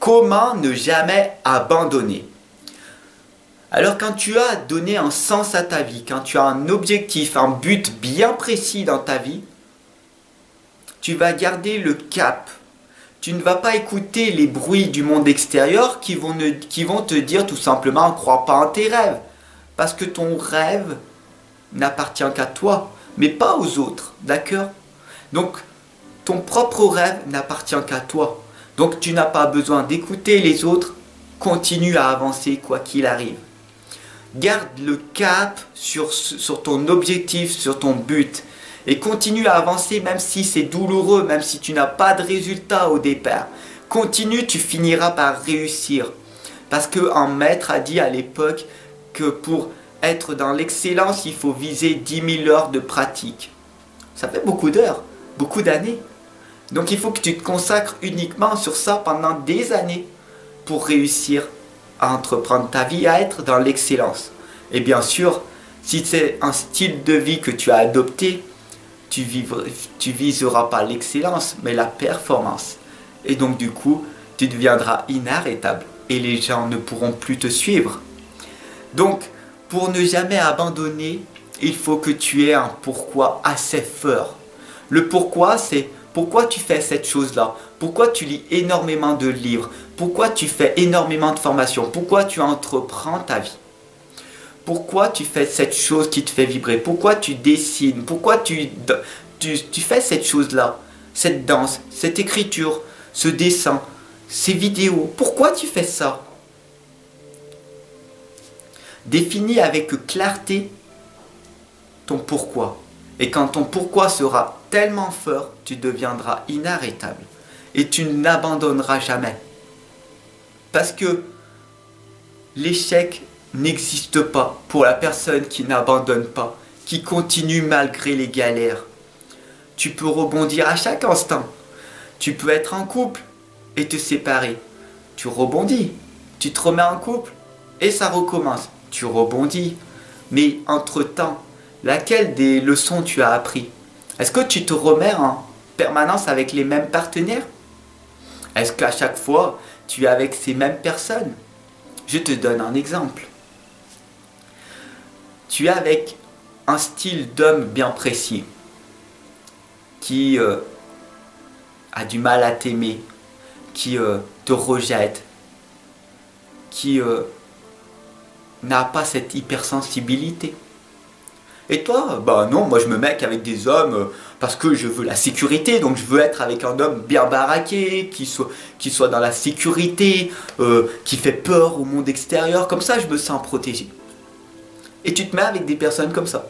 Comment ne jamais abandonner? Alors quand tu as donné un sens à ta vie, quand tu as un objectif, un but bien précis dans ta vie, tu vas garder le cap. Tu ne vas pas écouter les bruits du monde extérieur qui vont te dire tout simplement ne crois pas en tes rêves. Parce que ton rêve n'appartient qu'à toi, mais pas aux autres, d'accord? Donc ton propre rêve n'appartient qu'à toi. Donc tu n'as pas besoin d'écouter les autres, continue à avancer quoi qu'il arrive. Garde le cap sur ton objectif, sur ton but. Et continue à avancer même si c'est douloureux, même si tu n'as pas de résultat au départ. Continue, tu finiras par réussir. Parce qu'un maître a dit à l'époque que pour être dans l'excellence, il faut viser 10 000 heures de pratique. Ça fait beaucoup d'heures, beaucoup d'années. Donc il faut que tu te consacres uniquement sur ça pendant des années pour réussir à entreprendre ta vie, à être dans l'excellence. Et bien sûr, si c'est un style de vie que tu as adopté, tu viseras pas l'excellence, mais la performance. Et donc du coup, tu deviendras inarrêtable et les gens ne pourront plus te suivre. Donc, pour ne jamais abandonner, il faut que tu aies un pourquoi assez fort. Le pourquoi, c'est pourquoi tu fais cette chose-là, pourquoi tu lis énormément de livres, pourquoi tu fais énormément de formations, pourquoi tu entreprends ta vie. Pourquoi tu fais cette chose qui te fait vibrer, pourquoi tu dessines, pourquoi tu fais cette chose-là, cette danse, cette écriture, ce dessin, ces vidéos, pourquoi tu fais ça? Définis avec clarté ton pourquoi. Et quand ton pourquoi sera tellement fort, tu deviendras inarrêtable. Et tu n'abandonneras jamais. Parce que l'échec n'existe pas pour la personne qui n'abandonne pas, qui continue malgré les galères. Tu peux rebondir à chaque instant. Tu peux être en couple et te séparer. Tu rebondis. Tu te remets en couple et ça recommence. Tu rebondis. Mais entre-temps, laquelle des leçons tu as appris? Est-ce que tu te remets en permanence avec les mêmes partenaires? Est-ce qu'à chaque fois, tu es avec ces mêmes personnes? Je te donne un exemple. Tu es avec un style d'homme bien précis qui a du mal à t'aimer, qui te rejette, qui n'a pas cette hypersensibilité. Et toi, bah non, moi je me mets qu'avec des hommes parce que je veux la sécurité, donc je veux être avec un homme bien baraqué, qui soit dans la sécurité, qui fait peur au monde extérieur, comme ça je me sens protégé. Et tu te mets avec des personnes comme ça,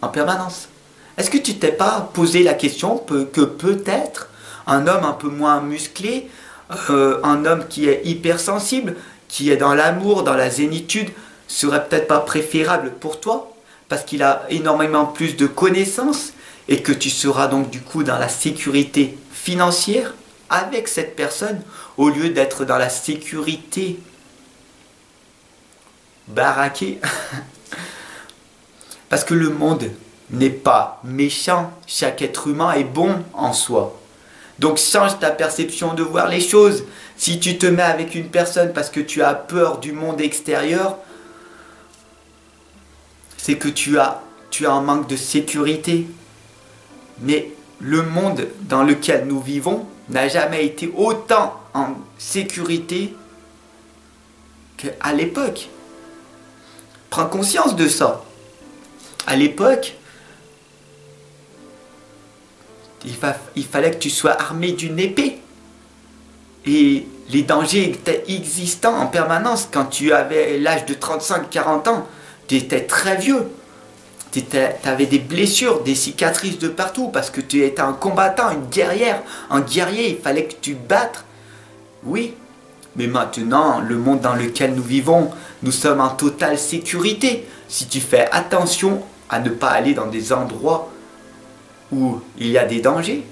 en permanence. Est-ce que tu t'es pas posé la question que peut-être un homme un peu moins musclé, un homme qui est hypersensible, qui est dans l'amour, dans la zénitude, serait peut-être pas préférable pour toi? Parce qu'il a énormément plus de connaissances et que tu seras donc du coup dans la sécurité financière avec cette personne au lieu d'être dans la sécurité baraquée. Parce que le monde n'est pas méchant, chaque être humain est bon en soi. Donc change ta perception de voir les choses. Si tu te mets avec une personne parce que tu as peur du monde extérieur, c'est que tu as un manque de sécurité. Mais le monde dans lequel nous vivons n'a jamais été autant en sécurité qu'à l'époque. Prends conscience de ça. À l'époque, il fallait que tu sois armé d'une épée. Et les dangers étaient existants en permanence. Quand tu avais l'âge de 35-40 ans, tu étais très vieux. Tu avais des blessures, des cicatrices de partout parce que tu étais un combattant, une guerrière. Un guerrier, il fallait que tu battes. Oui, mais maintenant, le monde dans lequel nous vivons, nous sommes en totale sécurité. Si tu fais attention à ne pas aller dans des endroits où il y a des dangers.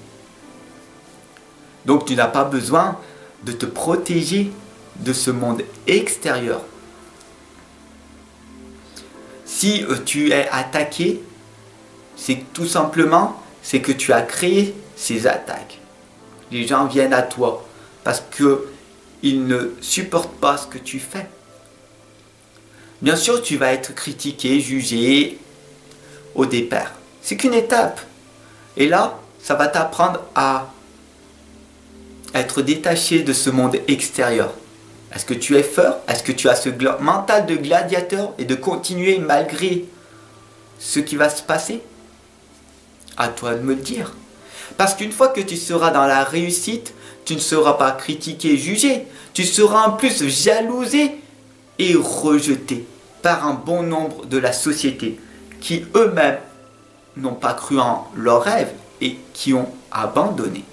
Donc tu n'as pas besoin de te protéger de ce monde extérieur. Si tu es attaqué, c'est tout simplement que tu as créé ces attaques. Les gens viennent à toi parce que ils ne supportent pas ce que tu fais. Bien sûr, tu vas être critiqué, jugé au départ. C'est qu'une étape. Et là, ça va t'apprendre à être détaché de ce monde extérieur. Est-ce que tu es fort? Est-ce que tu as ce mental de gladiateur et de continuer malgré ce qui va se passer? À toi de me le dire. Parce qu'une fois que tu seras dans la réussite, tu ne seras pas critiqué, jugé. Tu seras en plus jalousé et rejeté par un bon nombre de la société qui eux-mêmes n'ont pas cru en leurs rêves et qui ont abandonné.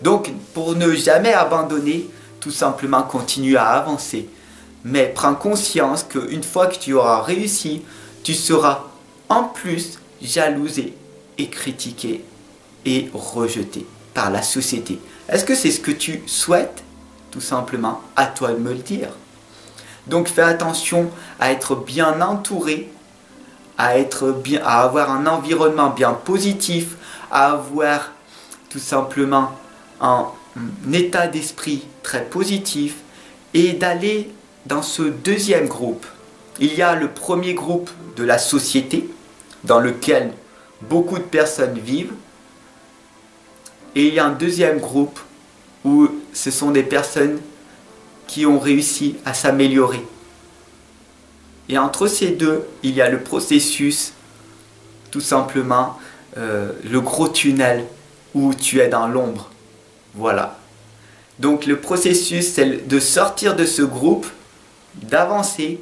Donc, pour ne jamais abandonner, tout simplement continue à avancer. Mais prends conscience qu'une fois que tu auras réussi, tu seras en plus jalousé et critiqué et rejeté par la société. Est-ce que c'est ce que tu souhaites? Tout simplement, à toi de me le dire. Donc fais attention à être bien entouré, à avoir un environnement bien positif, à avoir tout simplement un état d'esprit très positif et d'aller dans ce deuxième groupe. Il y a le premier groupe de la société dans lequel beaucoup de personnes vivent et il y a un deuxième groupe où ce sont des personnes qui ont réussi à s'améliorer. Et entre ces deux, il y a le processus, tout simplement, le gros tunnel où tu es dans l'ombre. Voilà. Donc le processus, c'est de sortir de ce groupe, d'avancer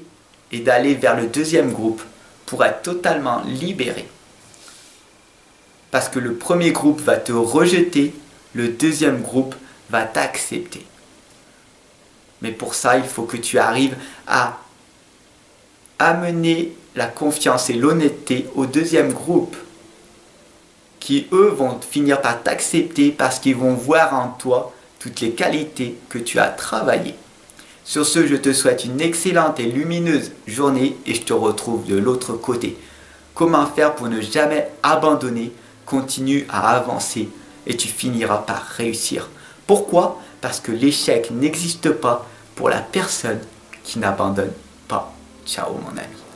et d'aller vers le deuxième groupe pour être totalement libéré. Parce que le premier groupe va te rejeter, le deuxième groupe va t'accepter. Mais pour ça, il faut que tu arrives à amener la confiance et l'honnêteté au deuxième groupe qui, eux, vont finir par t'accepter parce qu'ils vont voir en toi toutes les qualités que tu as travaillées. Sur ce, je te souhaite une excellente et lumineuse journée et je te retrouve de l'autre côté. Comment faire pour ne jamais abandonner? Continue à avancer et tu finiras par réussir. Pourquoi? Parce que l'échec n'existe pas pour la personne qui n'abandonne pas. Ciao mon ami.